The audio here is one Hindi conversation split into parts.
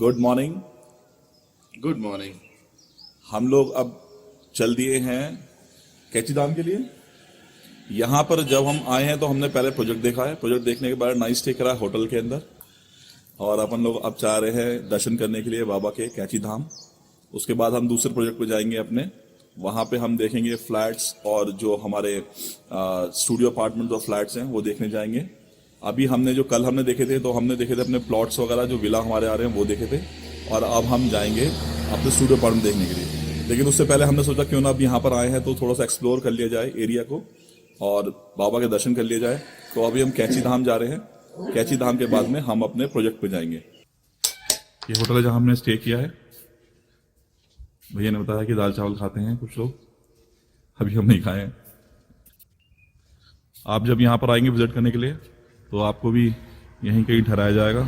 Good morning. Good morning. हम लोग अब चल दिए हैं कैची धाम के लिए। यहाँ पर जब हम आए हैं तो हमने पहले प्रोजेक्ट देखा है। प्रोजेक्ट देखने के बाद नाइट स्टे करा होटल के अंदर, और अपन लोग अब चाह रहे हैं दर्शन करने के लिए बाबा के कैची धाम। उसके बाद हम दूसरे प्रोजेक्ट पे जाएंगे अपने। वहाँ पे हम देखेंगे फ्लैट्स और जो हमारे स्टूडियो अपार्टमेंट और फ्लैट्स हैं वो देखने जाएंगे। अभी हमने जो कल हमने देखे थे तो हमने देखे थे अपने प्लॉट्स वगैरह जो विला हमारे आ रहे हैं वो देखे थे, और अब हम जाएंगे अपने स्टूडियो अपार्टमेंट देखने के लिए। लेकिन उससे पहले हमने सोचा क्यों ना अब यहाँ पर आए हैं तो थोड़ा सा एक्सप्लोर कर लिया जाए एरिया को और बाबा के दर्शन कर लिए जाए। तो अभी हम कैची धाम जा रहे हैं। कैची धाम के बाद में हम अपने प्रोजेक्ट पे जाएंगे। ये होटल है जहाँ हमने स्टे किया है। भैया ने बताया कि दाल चावल खाते हैं कुछ लोग, अभी हम नहीं खाए हैं। आप जब यहाँ पर आएंगे विजिट करने के लिए तो आपको भी यहीं कहीं ठहराया जाएगा।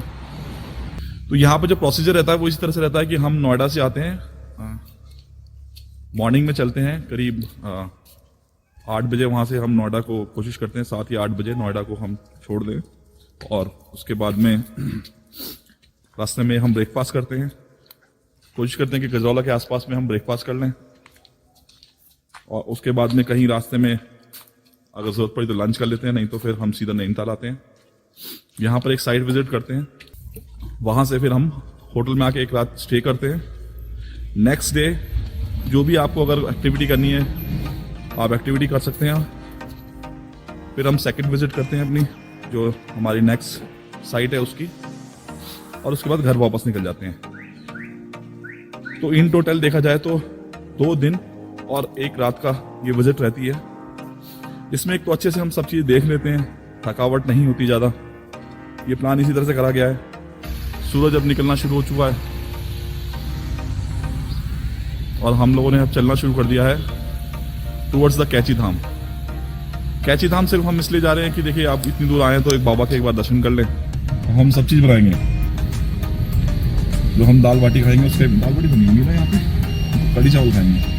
तो यहाँ पर जो प्रोसीजर रहता है वो इस तरह से रहता है कि हम नोएडा से आते हैं, मॉर्निंग में चलते हैं करीब 8 बजे। वहाँ से हम नोएडा को कोशिश करते हैं 7 या 8 बजे नोएडा को हम छोड़ दें, और उसके बाद में रास्ते में हम ब्रेकफास्ट करते हैं। कोशिश करते हैं कि गजरौला के आसपास में हम ब्रेकफास्ट कर लें, और उसके बाद में कहीं रास्ते में अगर जरूरत पड़ी तो लंच कर लेते हैं, नहीं तो फिर हम सीधा नैनीताल आते हैं। यहाँ पर एक साइट विजिट करते हैं, वहाँ से फिर हम होटल में आके एक रात स्टे करते हैं। नेक्स्ट डे जो भी आपको अगर एक्टिविटी करनी है आप एक्टिविटी कर सकते हैं। फिर हम सेकंड विजिट करते हैं अपनी जो हमारी नेक्स्ट साइट है उसकी, और उसके बाद घर वापस निकल जाते हैं। तो इन टोटल देखा जाए तो 2 दिन और 1 रात का ये विजिट रहती है। इसमें एक तो अच्छे से हम सब चीज़ देख लेते हैं, थकावट नहीं होती ज़्यादा। ये प्लान इसी तरह से करा गया है। सूरज अब निकलना शुरू हो चुका है और हम लोगों ने अब चलना शुरू कर दिया है टुवर्ड्स द कैची धाम। कैची धाम सिर्फ हम इसलिए जा रहे हैं कि देखिए आप इतनी दूर आए हैं तो एक बाबा के एक बार दर्शन कर लें। हम सब चीज़ बनाएंगे, जो हम दाल बाटी खाएंगे उसके दाल बाटी बनेंगी ना, यहाँ पे कढ़ी चावल खाएंगे।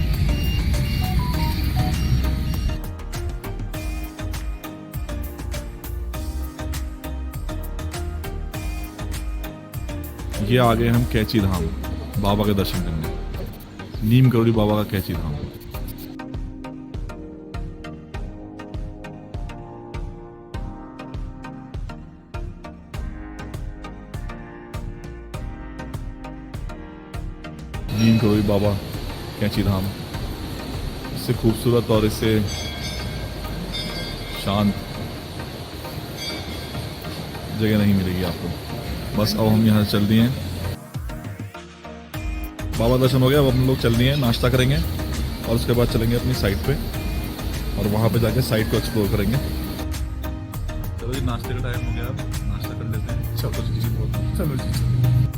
ये आ गए हम कैची धाम बाबा के दर्शन करने। नीम करोड़ी बाबा का कैची धाम। नीम करोड़ी बाबा कैची धाम, इससे खूबसूरत और इससे शांत जगह नहीं मिलेगी आपको। बस अब हम यहाँ चल दिए हैं, बाबा दर्शन हो गया। अब हम लोग चल दिए हैं, नाश्ता करेंगे और उसके बाद चलेंगे अपनी साइट पे, और वहाँ पे जाके साइट को एक्सप्लोर करेंगे। चलो जी, नाश्ते का टाइम हो गया, अब नाश्ता कर लेते हैं। चलो जी,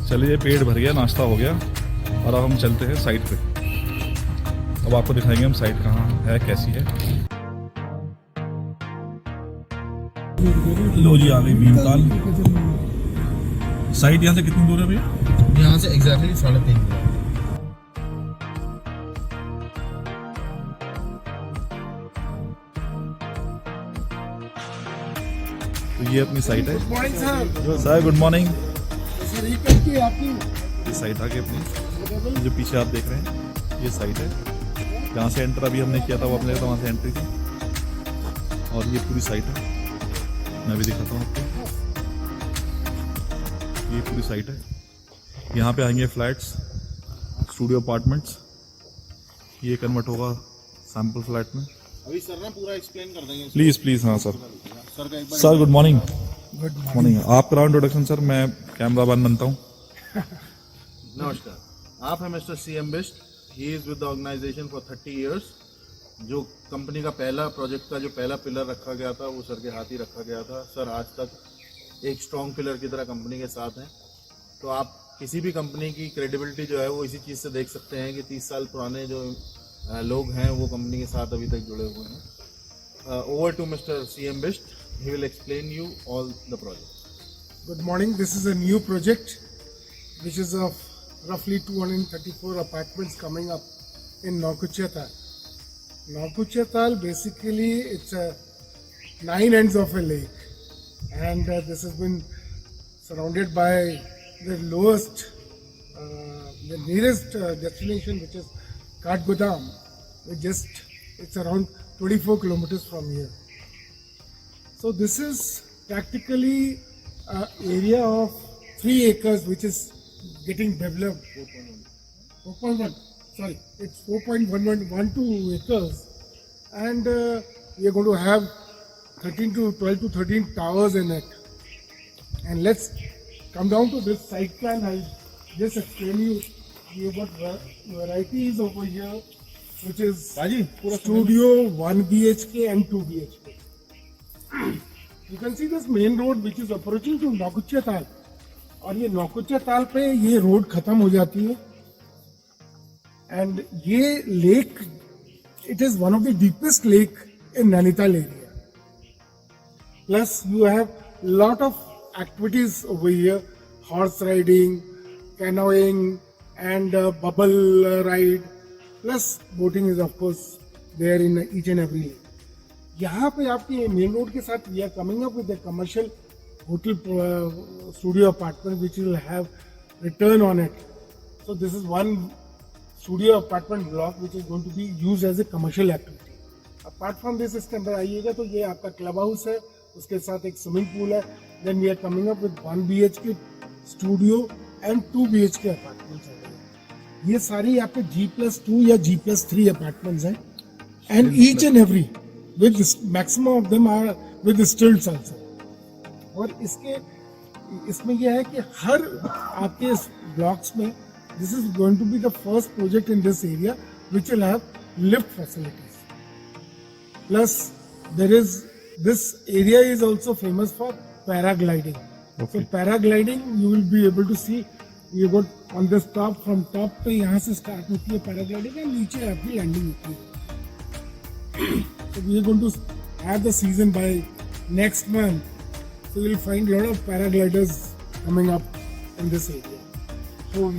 चलिए, पेट भर गया, नाश्ता हो गया, और अब हम चलते हैं साइट पे। अब आपको दिखाएंगे हम साइट कहाँ है, कैसी है। लो जी, आ गई भीमताल साइट। यहाँ से कितनी दूर है भैया? यहाँ से एग्जैक्टली 3.5। तो ये अपनी साइट है। Good morning sir. Sir good morning. आपकी ये साइट आ गई अपनी, जो पीछे आप देख रहे हैं ये साइट है। जहाँ से एंटर अभी हमने किया था वो अपने वहाँ से एंट्री थी, और ये पूरी साइट है। मैं भी दिखाता हूँ आपको, ये पूरी साइट है। यहाँ पे आएंगे फ्लैट्स, स्टूडियो अपार्टमेंट्स। ये कन्वर्ट होगा सैम्पल फ्लैट में। अभी सर ना पूरा एक्सप्लेन कर देंगे। Please please. हाँ सर। सर का एक बार sir good morning. Good morning. आप कराओ इंट्रोडक्शन सर, मैं कैमरा मैन बनता हूँ। नमस्कार, आप हैं mister CM Bisht. He is with the organisation for 30 years. जो कंपनी का पहला प्रोजेक्ट का जो पहला पिलर रखा गया था वो सर के हाथ ही रखा गया था। सर आज तक एक स्ट्रॉन्ग पिलर की तरह कंपनी के साथ हैं। तो आप किसी भी कंपनी की क्रेडिबिलिटी जो है वो इसी चीज़ से देख सकते हैं कि 30 साल पुराने जो लोग हैं वो कंपनी के साथ अभी तक जुड़े हुए हैं। Over to mister CM Bisht, he will explain you all the project. Good morning. This is a new project which is of roughly 234 apartments coming up in Naukuchiatal. Naukuchiatal basically it's a 9 ends of a lake, and this has been surrounded by the lowest the nearest destination, which is Kathgodam, it's around 24 kilometers from here. So this is practically an area of 3 acres which is getting developed. 4.1. Sorry, it's 4.112 acres, and we are going to have 12 to 13 towers in it. And let's come down to this site plan. I'll just explain you. We have got varieties over here, which is studio 1 BHK and 2 BHK. You can see this main road which is approaching to Naukuchiya ताल, और ये नौकुचिया ताल पे ये रोड खत्म हो जाती है, and ये lake, it is one of the deepest lake in Nainital area. Plus you have lot of activities over here: horse riding, canoeing, and bubble ride. Plus boating is of course there in each and every lake. यहाँ पे आपके मेन रोड के साथ we are coming up with a commercial hotel studio apartment which will have return on it. So this is one studio apartment block which is going to be used as a commercial activity. Apart from this, इसके अंदर आइएगा तो ये आपका क्लब हाउस है, उसके साथ एक स्विमिंग पूल है. Then we are coming up with 1 BHK studio and 2 BHK apartments. ये सारी आपके G+2 या G+3 apartments हैं, and each and every with this, maximum of them are with the stilts also. और इसमें यह है कि हर आपके ब्लॉक्स में this is going to be the first project in this area which will have lift facilities. Plus this area is also famous for paragliding. Okay. So paragliding you will be able to see. You got on this top, from top पे यहाँ से start होती है paragliding and नीचे आपकी landing होती है. So we are going to have the season by next month. So you will find a lot of paragliders coming up in this area. So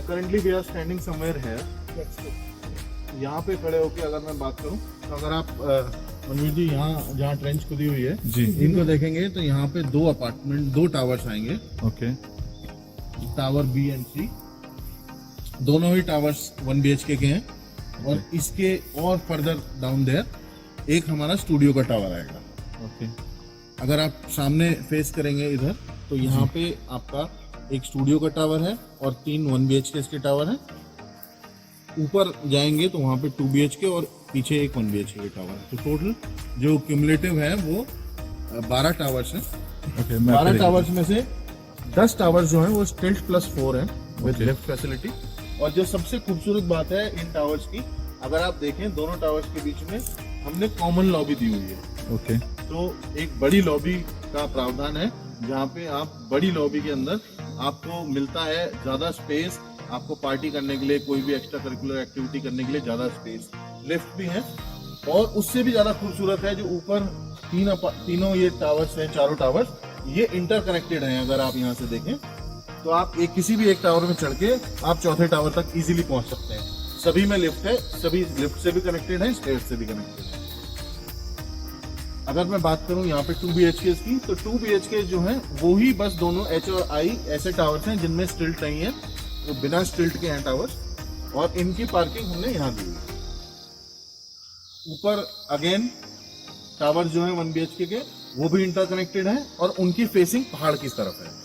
currently we are standing somewhere here. That's good. यहाँ पे खड़े होके अगर मैं बात करूँ तो अगर आप मनवीर जी यहाँ जहाँ ट्रेंच खुदी हुई है जी, इनको देखेंगे तो यहाँ पे 2 टावर्स आएंगे. ओके. टावर बी एंड सी, दोनों ही टावर्स 1 BHK के हैं. और इसके और फर्दर डाउन देयर एक हमारा स्टूडियो का टावर आएगा. ओके. अगर आप सामने फेस करेंगे इधर तो यहाँ पे आपका एक स्टूडियो का टावर है और 3 1 BHK के टावर हैं. ऊपर जाएंगे तो वहाँ पे 2 BHK और पीछे एक 1 BHK के टावर है. तो टोटल जो क्यूमुलेटिव है वो 12 टावर्स हैं. ओके. 12 टावर्स में से 10 टावर्स जो हैं वो स्टिल्ट +4 हैं विद Okay. Lift facility. और जो सबसे खूबसूरत बात है इन टावर्स की, अगर आप देखें दोनों टावर्स के बीच में हमने कॉमन लॉबी दी हुई है. ओके. तो एक बड़ी लॉबी का प्रावधान है जहाँ पे आप बड़ी लॉबी के अंदर आपको मिलता है ज्यादा स्पेस, आपको पार्टी करने के लिए, कोई भी एक्स्ट्रा करिकुलर एक्टिविटी करने के लिए ज्यादा स्पेस. लिफ्ट भी है और उससे भी ज्यादा खूबसूरत है जो ऊपर तीनों ये टावर्स हैं, चारों टावर्स ये इंटरकनेक्टेड हैं. अगर आप यहाँ से देखें तो आप किसी भी एक टावर में चढ़ के आप चौथे टावर तक इजीली पहुंच सकते हैं. सभी में लिफ्ट है, सभी लिफ्ट से भी कनेक्टेड है, स्टेयर्स से भी कनेक्टेड है. अगर मैं बात करूं यहाँ पे 2 BHK की, तो 2 BHK जो हैं वो ही बस दोनों H और I ऐसे टावर्स हैं जिनमें स्टिल्ट नहीं है, वो बिना स्टिल्ट के हैं टावर्स. और इनकी पार्किंग हमने यहाँ दी हुई है. ऊपर अगेन टावर जो है 1 BHK के वो भी इंटरकनेक्टेड है और उनकी फेसिंग पहाड़ की तरफ है.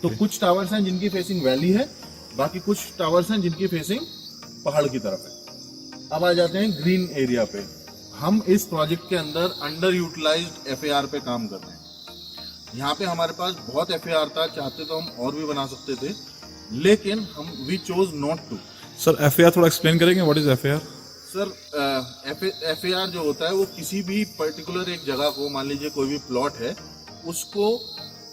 तो कुछ टावर्स हैं जिनकी फेसिंग वैली है, बाकी कुछ टावर्स हैं जिनकी फेसिंग पहाड़ की तरफ है. अब आ जाते हैं ग्रीन एरिया पे. हम इस प्रोजेक्ट के अंदर अंडर यूटिलाइज्ड FAR पे काम कर रहे हैं. यहाँ पे हमारे पास बहुत FAR था, चाहते तो हम और भी बना सकते थे, लेकिन हम we chose not to. Sir FAR थोड़ा एक्सप्लेन करेंगे, what is FAR? Sir FAR जो होता है वो किसी भी पर्टिकुलर एक जगह को, मान लीजिए कोई भी प्लॉट है, उसको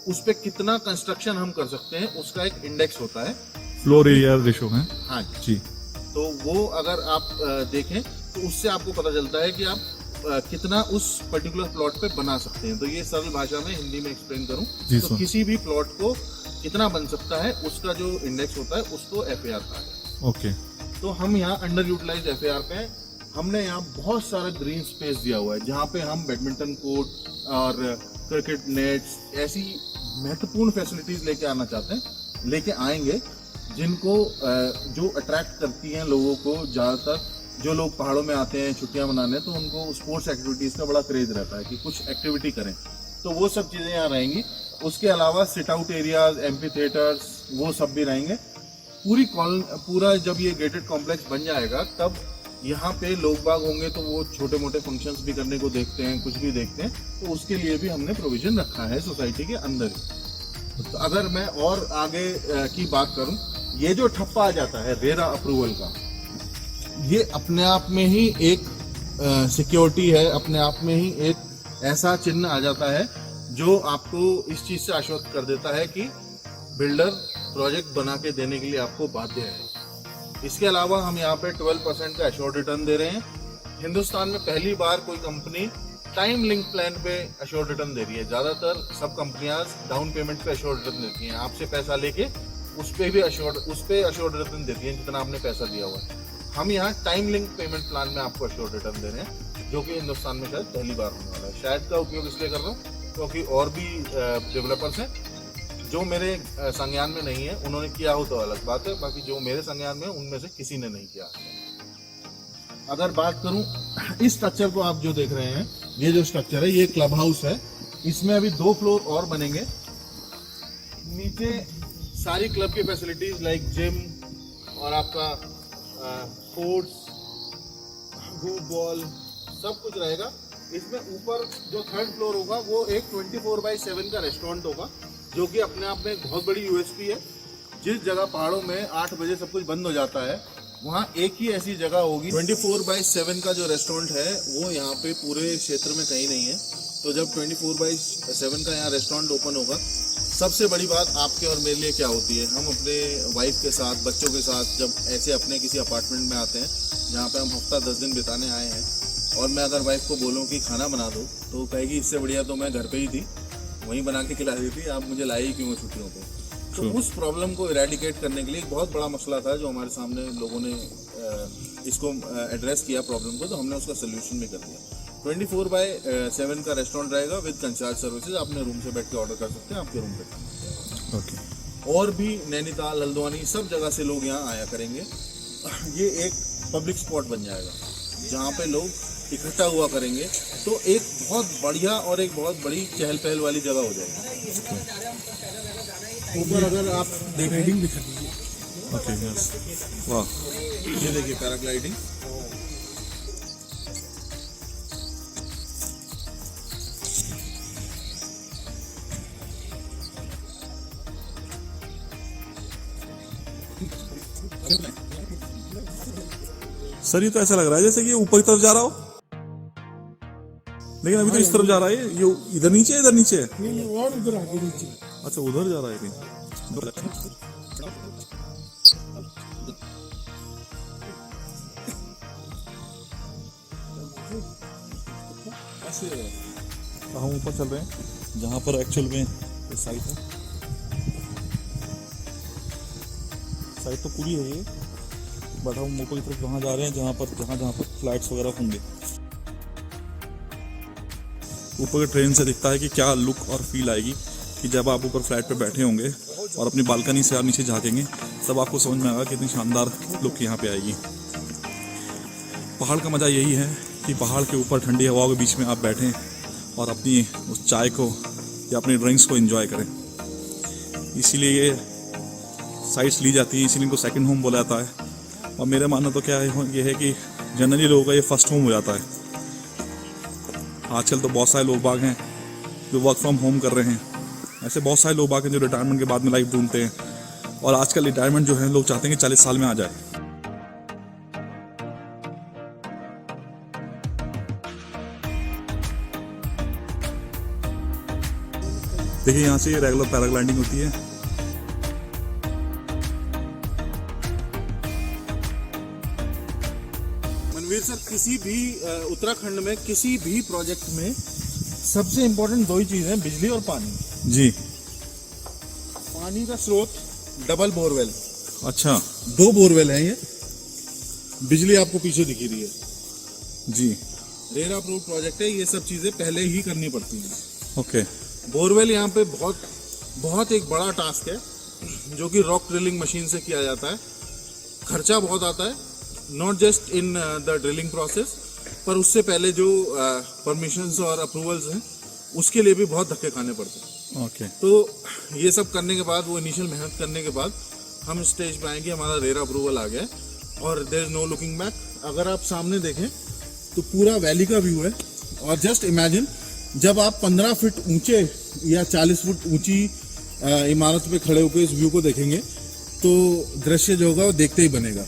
उस पे कितना कंस्ट्रक्शन हम कर सकते हैं उसका एक इंडेक्स होता है. फ्लोर एरिया रेशो है. हाँ जी. तो वो अगर आप देखें तो उससे आपको पता चलता है कि आप कितना उस पर्टिकुलर प्लॉट पे बना सकते हैं. तो ये सरल भाषा में हिंदी में एक्सप्लेन करूं जी तो सर. किसी भी प्लॉट को कितना बन सकता है उसका जो इंडेक्स होता है उसको FAR कहा है. ओके. तो हम यहाँ अंडर यूटिलाइज्ड FAR पे हैं. हमने यहाँ बहुत सारा ग्रीन स्पेस दिया हुआ है जहाँ पे हम बैडमिंटन कोर्ट और क्रिकेट नेट्स ऐसी महत्वपूर्ण फैसिलिटीज लेके आना चाहते हैं, लेके आएंगे. जिनको जो अट्रैक्ट करती हैं लोगों को। ज़्यादातर जो लोग पहाड़ों में आते हैं छुट्टियां मनाने, तो उनको स्पोर्ट्स एक्टिविटीज़ का बड़ा क्रेज रहता है कि कुछ एक्टिविटी करें, तो वो सब चीज़ें यहाँ रहेंगी। उसके अलावा sit out areas, amphi theatres, वो सब भी रहेंगे। पूरा जब ये गेटेड कॉम्प्लेक्स बन जाएगा तब यहाँ पे लोग बाग होंगे, तो वो छोटे मोटे फंक्शंस भी करने को देखते हैं, कुछ भी देखते हैं, तो उसके लिए भी हमने प्रोविजन रखा है सोसाइटी के अंदर ही। तो अगर मैं और आगे की बात करूं, ये जो ठप्पा आ जाता है रेरा अप्रूवल का, ये अपने आप में ही एक सिक्योरिटी है, अपने आप में ही एक ऐसा चिन्ह आ जाता है जो आपको इस चीज से आश्वस्त कर देता है कि बिल्डर प्रोजेक्ट बना के देने के लिए आपको बाध्य है। इसके अलावा हम यहाँ पे 12% का एश्योर्ड रिटर्न दे रहे हैं। हिंदुस्तान में पहली बार कोई कंपनी टाइम लिंक प्लान पे एश्योर्ड रिटर्न दे रही है। ज्यादातर सब कंपनियां डाउन पेमेंट पे एश्योर्ड रिटर्न देती हैं, आपसे पैसा लेके उस पे एश्योर्ड रिटर्न देती हैं जितना आपने पैसा दिया हुआ है। हम यहाँ टाइम लिंक पेमेंट प्लान में आपको एश्योर्ड रिटर्न दे रहे हैं, जो कि हिंदुस्तान में शायद पहली बार होने वाला है। शायद का उपयोग इसलिए कर रहा हूँ क्योंकि और भी डेवलपर्स हैं जो मेरे संज्ञान में नहीं है, उन्होंने किया हो तो अलग बात है, बाकी जो मेरे संज्ञान में उनमें से किसी ने नहीं किया। अगर बात करूं इस स्ट्रक्चर को, आप जो देख रहे हैं, ये जो स्ट्रक्चर है ये क्लब हाउस है। इसमें अभी 2 फ्लोर और बनेंगे। नीचे सारी क्लब की फैसिलिटीज लाइक जिम और आपका स्पोर्ट्स, हूप बॉल, सब कुछ रहेगा। इसमें ऊपर जो 3rd फ्लोर होगा वो एक 24/7 का रेस्टोरेंट होगा, जो कि अपने आप में एक बहुत बड़ी यूएसपी है। जिस जगह पहाड़ों में 8 बजे सब कुछ बंद हो जाता है, वहाँ एक ही ऐसी जगह होगी। 24/7 का जो रेस्टोरेंट है वो यहाँ पे पूरे क्षेत्र में कहीं नहीं है। तो जब 24/7 का यहाँ रेस्टोरेंट ओपन होगा, सबसे बड़ी बात आपके और मेरे लिए क्या होती है, हम अपने वाइफ के साथ, बच्चों के साथ जब ऐसे अपने किसी अपार्टमेंट में आते हैं जहाँ पे हम हफ्ता 10 दिन बिताने आए हैं, और मैं अगर वाइफ को बोलूँ कि खाना बना दो, तो कहेगी इससे बढ़िया तो मैं घर पे ही थी, वहीं बना के खिला दी थी, आप मुझे लाए ही क्यों छुट्टियों पे। तो उस प्रॉब्लम को इरेडिकेट करने के लिए एक बहुत बड़ा मसला था जो हमारे सामने लोगों ने इसको एड्रेस किया प्रॉब्लम को, तो हमने उसका सोल्यूशन भी कर दिया। 24/7 का रेस्टोरेंट रहेगा विद कंचार्ज सर्विसेज। अपने रूम से बैठ के ऑर्डर कर सकते हैं, आपके रूम पे। ओके। और भी नैनीताल, हल्द्वानी, सब जगह से लोग यहाँ आया करेंगे। ये एक पब्लिक स्पॉट बन जाएगा जहाँ पे लोग इकट्ठा हुआ करेंगे, तो एक बहुत बढ़िया और एक बहुत बड़ी चहल पहल वाली जगह हो जाएगी। ऊपर अगर आप राइडिंग भी कर लीजिए। ओके, यस, वाह, ये देखिए पैराग्लाइडिंग। सर ये तो ऐसा लग रहा है जैसे कि ये ऊपर की तरफ जा रहा हो, लेकिन अभी तो इस तरफ जा रहा है। ये इधर नीचे है, इधर नीचे है। नहीं, और उधर आगे नीचे। अच्छा, उधर जा रहा है कहीं। हम ऊपर चल रहे हैं जहाँ पर एक्चुअल में साइट है। साइट तो पूरी है ये, बट हम ऊपर की तरफ वहाँ जा रहे हैं जहाँ पर फ्लैट्स वगैरह होंगे। ऊपर के ट्रेन से दिखता है कि क्या लुक और फील आएगी कि जब आप ऊपर फ्लैट पे बैठे होंगे और अपनी बालकनी से आप नीचे झाँकेंगे, तब आपको समझ में आएगा कितनी शानदार लुक यहाँ पे आएगी। पहाड़ का मज़ा यही है कि पहाड़ के ऊपर ठंडी हवाओं के बीच में आप बैठें और अपनी उस चाय को या अपनी ड्रिंक्स को एंजॉय करें। इसीलिए ये साइट्स ली जाती है, इसीलिए इनको सेकंड होम बोला जाता है। और मेरा मानना तो क्या है, ये है कि जनरली लोगों का ये फर्स्ट होम हो जाता है। आजकल तो बहुत सारे लोग बाग हैं जो वर्क फ्रॉम होम कर रहे हैं। ऐसे बहुत सारे लोग बाग हैं जो रिटायरमेंट के बाद में लाइफ ढूंढते हैं, और आजकल रिटायरमेंट जो है लोग चाहते हैं कि 40 साल में आ जाए। देखिए यहाँ से रेगुलर पैराग्लाइडिंग होती है। मनवीर सर, किसी भी उत्तराखंड में किसी भी प्रोजेक्ट में सबसे इम्पोर्टेंट 2 ही चीजें, बिजली और पानी। जी। पानी का स्रोत डबल बोरवेल। अच्छा। 2 बोरवेल हैं ये। बिजली आपको पीछे दिखी रही है जी। रेरा अप्रूव प्रोजेक्ट है, ये सब चीजें पहले ही करनी पड़ती हैं। ओके। बोरवेल यहाँ पे बहुत एक बड़ा टास्क है। जो कि रॉक ड्रिलिंग मशीन से किया जाता है। खर्चा बहुत आता है, not just in the drilling process, पर उससे पहले जो परमिशंस और अप्रूवल्स हैं उसके लिए भी बहुत धक्के खाने पड़ते हैं। ओके। तो ये सब करने के बाद, वो इनिशियल मेहनत करने के बाद हम स्टेज पे आएंगे, हमारा रेरा अप्रूवल आ गया है और there is no looking back. अगर आप सामने देखें तो पूरा वैली का व्यू है, और जस्ट इमेजिन जब आप 15 फीट ऊंचे या 40 फुट ऊंची इमारत पे खड़े होकर इस व्यू को देखेंगे तो दृश्य जो होगा वो देखते ही बनेगा।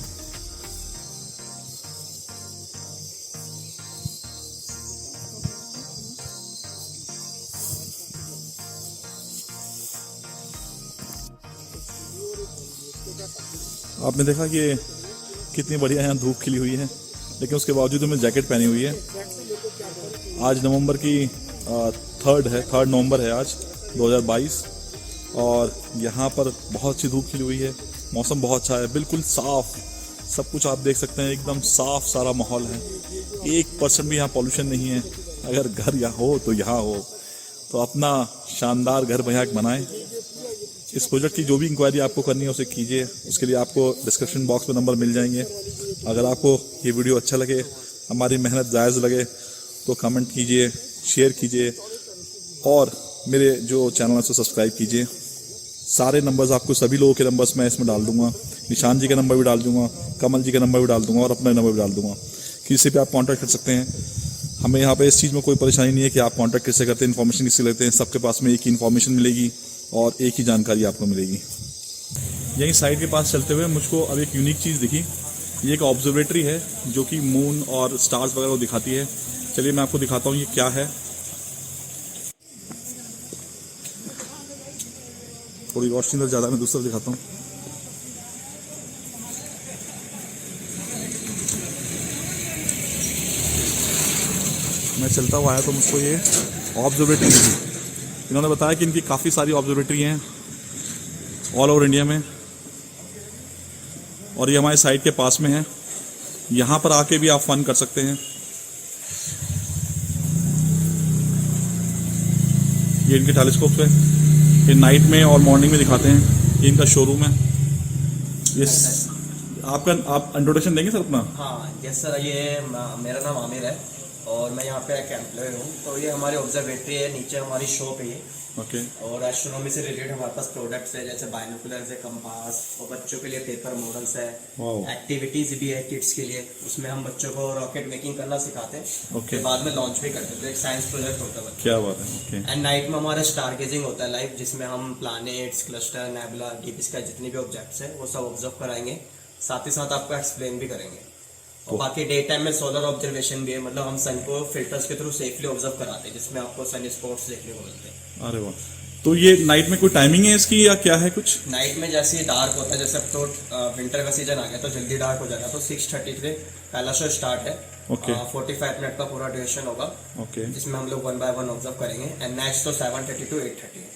आपने देखा कि कितनी बढ़िया यहाँ धूप खिली हुई है, लेकिन उसके बावजूद हमें जैकेट पहनी हुई है। आज नवंबर की 3 नवंबर है आज 2022, और यहाँ पर बहुत सी धूप खिली हुई है। मौसम बहुत अच्छा है, बिल्कुल साफ, सब कुछ आप देख सकते हैं, एकदम साफ सारा माहौल है। 1% भी यहाँ पॉल्यूशन नहीं है। अगर घर यहाँ हो तो यहाँ हो, तो अपना शानदार घर यहाँ बनाएं। इस प्रोजेक्ट की जो भी इंक्वायरी आपको करनी है उसे कीजिए, उसके लिए आपको डिस्क्रिप्शन बॉक्स में नंबर मिल जाएंगे। अगर आपको ये वीडियो अच्छा लगे, हमारी मेहनत जायज़ लगे, तो कमेंट कीजिए, शेयर कीजिए, और मेरे जो चैनल है उसे सब्सक्राइब कीजिए। सारे नंबर्स आपको, सभी लोगों के नंबर्स मैं इसमें डाल दूंगा। निशान जी का नंबर भी डाल दूंगा, कमल जी का नंबर भी डाल दूंगा, और अपना नंबर भी डाल दूंगा। किसी पे आप कॉन्टैक्ट कर सकते हैं। हमें यहाँ पे इस चीज़ में कोई परेशानी नहीं है कि आप कॉन्टैक्ट किससे करते हैं, इन्फॉर्मेशन किससे लेते हैं। सबके पास में एक ही इन्फॉर्मेशन मिलेगी और एक ही जानकारी आपको मिलेगी। यहीं साइड के पास चलते हुए मुझको अब एक यूनिक चीज़ दिखी। ये एक ऑब्जर्वेटरी है जो कि मून और स्टार्स वगैरह को दिखाती है। चलिए मैं आपको दिखाता हूँ ये क्या है। थोड़ी रोशनी इधर ज़्यादा, मैं दूसरा दिखाता हूँ। मैं चलता हुआ आया तो मुझको ये ऑब्जर्वेटरी दिखी। इन्होंने बताया कि इनकी काफ़ी सारी ऑब्जर्वेटरी हैं ऑल ओवर इंडिया में, और ये हमारे साइट के पास में है। यहाँ पर आके भी आप फन कर सकते हैं। ये इनके टेलीस्कोप है, ये नाइट में और मॉर्निंग में दिखाते हैं। ये इनका शोरूम है। ये आप इंट्रोडक्शन देंगे सर अपना? हाँ यस सर, ये मेरा नाम आमिर है और मैं यहाँ पे एक एम्प्लॉय हूँ। तो ये हमारी ऑब्जर्वेटरी है, नीचे हमारी शॉप है ये। ओके। और एस्ट्रोनॉमी से रिलेटेड हमारे पास प्रोडक्ट्स है, जैसे बाइनोकुलर्स है, कंपास, और बच्चों के लिए पेपर मॉडल्स है। एक्टिविटीज भी है किड्स के लिए, उसमें हम बच्चों को रॉकेट मेकिंग करना सिखाते हैं। ओके। बाद में लॉन्च भी करते हैं, तो एक साइंस प्रोजेक्ट होता है। क्या बात है। ओके। एंड नाइट में हमारा स्टार गेजिंग होता है लाइव, जिसमें हम planets, cluster, nebula, deep sky जितने भी ऑब्जेक्ट्स हैं वो सब ऑब्जर्व कराएंगे, साथ ही साथ आपको एक्सप्लेन भी करेंगे। और बाकी डे टाइम में सोलर ऑब्जर्वेशन भी है, मतलब हम सन को फिल्टर्स के थ्रू सेफली ऑब्जर्व कराते हैं, जिसमें आपको सन स्पॉट्स देखने को मिलते हैं। अरे वाह। तो ये नाइट में कोई टाइमिंग है इसकी या क्या है कुछ? नाइट में जैसे ही डार्क होता है, जैसे अब तो विंटर का सीजन आ गया तो जल्दी डार्क हो जाएगा, तो 6:30 से पहला शो स्टार्ट है। ओके। 45 मिनट का पूरा ड्यूरेशन होगा। ओके। जिसमें हम लोग 1 by 1 ऑब्जर्व करेंगे। एंड नेक्स्ट तो 7:30 to 8:30 है।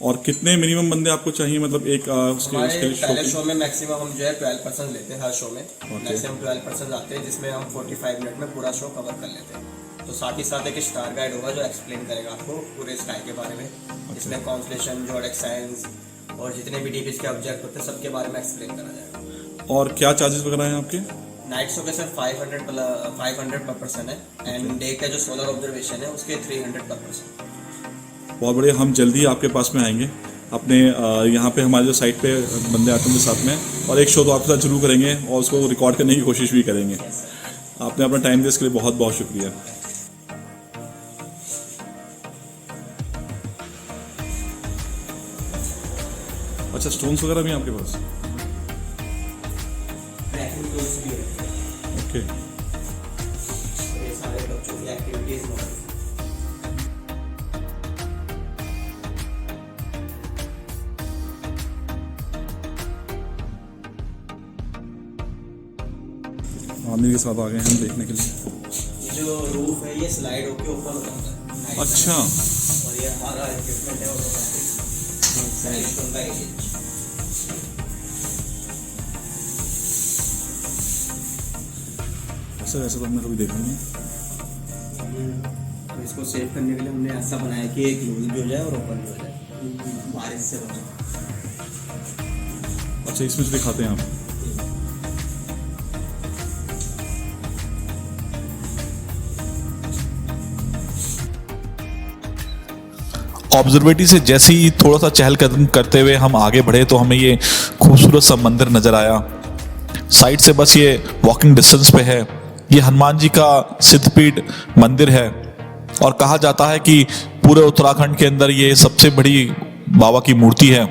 और कितने मिनिमम बंदे आपको चाहिए, मतलब एक हमारे पहले शो शो में मैक्सिमम हम जो है 12% लेते हैं हर शो में। मैक्सिमम 12% आते हैं, जिसमें हम 45 मिनट में पूरा शो कवर कर लेते हैं। तो साथ ही साथ एक स्टार गाइड होगा जो एक्सप्लेन करेगा आपको पूरे स्काई के बारे में, जिसमें कॉन्स्टेलेशन, ज़ोडिएक साइंस और जितने भी डीप के ऑब्जेक्ट होते हैं सबके बारे में एक्सप्लेन करा जाएगा। और क्या चार्जेस वगैरह हैं आपके? नाइट शो के सर 500 पर पर्सन है, एंड डे का जो सोलर ऑब्जर्वेशन है उसके 300 पर पर्सन। बहुत बढ़िया। हम जल्दी आपके पास में आएंगे। अपने यहाँ पे हमारे जो साइट पे बंदे आते हैं उनके साथ में, और एक शो तो आपके साथ जरूर करेंगे और उसको रिकॉर्ड करने की कोशिश भी करेंगे। आपने अपना टाइम दिया इसके लिए बहुत बहुत शुक्रिया। अच्छा, स्टोन्स वगैरह भी हैं आपके पास? ट्रैकिंग टूल्स भी है। ओके। ये सारे बच्चों की एक्टिविटीज मॉडल। आमिर के साथ आ गए हम देखने के लिए। ये जो रूफ है ये स्लाइड होके ऊपर हो जाता है night में। अच्छा। और ये हमारा इक्विपमेंट है ऑटोमेटिक सैंडस्टोन का एरिया। ऐसा वैसे तो हमने कभी देखा नहीं। तो इस इसको सेव करने के लिए हमने ऐसा बनाया कि एक क्लोज भी हो जाए और ओपन भी हो जाए, बारिश से बचे। अच्छा, इसमें से दिखाते हैं आप। ऑब्जर्वेटरी से जैसे ही थोड़ा सा चहलकदम करते हुए हम आगे बढ़े तो हमें ये खूबसूरत सा मंदिर नजर आया। साइड से बस ये वॉकिंग डिस्टेंस पे है। ये हनुमान जी का सिद्धपीठ मंदिर है और कहा जाता है कि पूरे उत्तराखंड के अंदर ये सबसे बड़ी बाबा की मूर्ति है।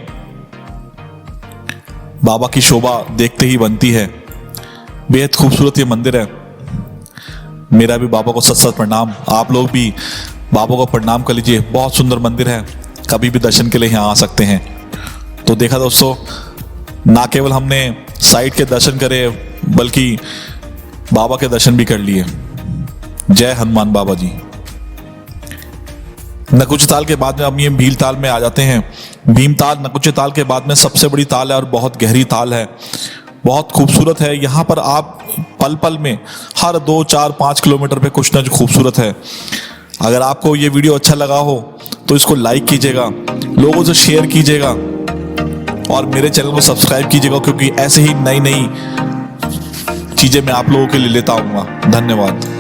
बाबा की शोभा देखते ही बनती है। बेहद खूबसूरत ये मंदिर है। मेरा भी बाबा को सत सत प्रणाम। आप लोग भी बाबा को प्रणाम कर लीजिए। बहुत सुंदर मंदिर है, कभी भी दर्शन के लिए यहाँ आ सकते हैं। तो देखा दोस्तों, ना केवल हमने साइट के दर्शन करे बल्कि बाबा के दर्शन भी कर लिए। जय हनुमान बाबा जी। नकुच ताल के बाद में अब ये भील ताल में आ जाते हैं। भीमताल नकुच ताल के बाद में सबसे बड़ी ताल है और बहुत गहरी ताल है। बहुत खूबसूरत है। यहाँ पर आप पल पल में हर 2, 4, 5 किलोमीटर पे कुछ ना कुछ खूबसूरत है। अगर आपको ये वीडियो अच्छा लगा हो तो इसको लाइक कीजिएगा, लोगों से शेयर कीजिएगा और मेरे चैनल को सब्सक्राइब कीजिएगा, क्योंकि ऐसे ही नई नई चीजें मैं आप लोगों के लिए लेता आऊंगा। धन्यवाद।